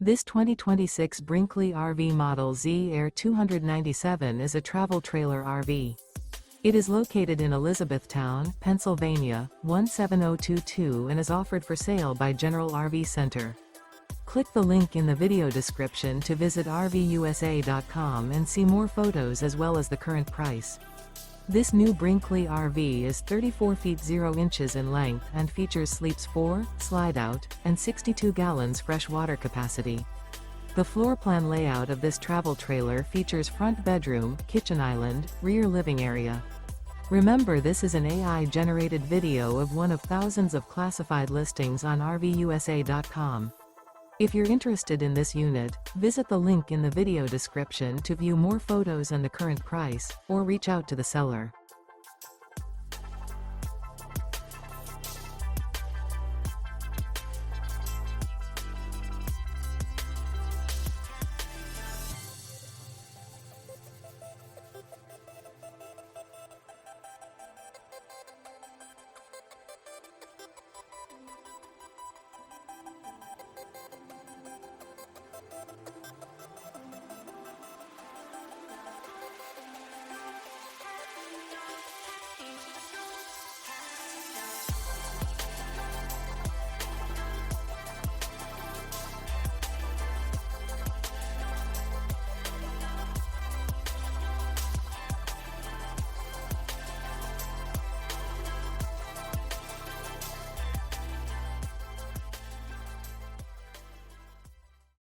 This 2026 Brinkley RV Model Z Air 297 is a travel trailer RV. It is located in Elizabethtown, Pennsylvania, 17022 and is offered for sale by General RV Center. Click the link in the video description to visit RVUSA.com and see more photos as well as the current price. This new Brinkley RV is 34 feet 0 inches in length and features sleeps 4, slide-out, and 62 gallons fresh water capacity. The floor plan layout of this travel trailer features front bedroom, kitchen island, rear living area. Remember, this is an AI-generated video of one of thousands of classified listings on RVUSA.com. If you're interested in this unit, visit the link in the video description to view more photos and the current price, or reach out to the seller.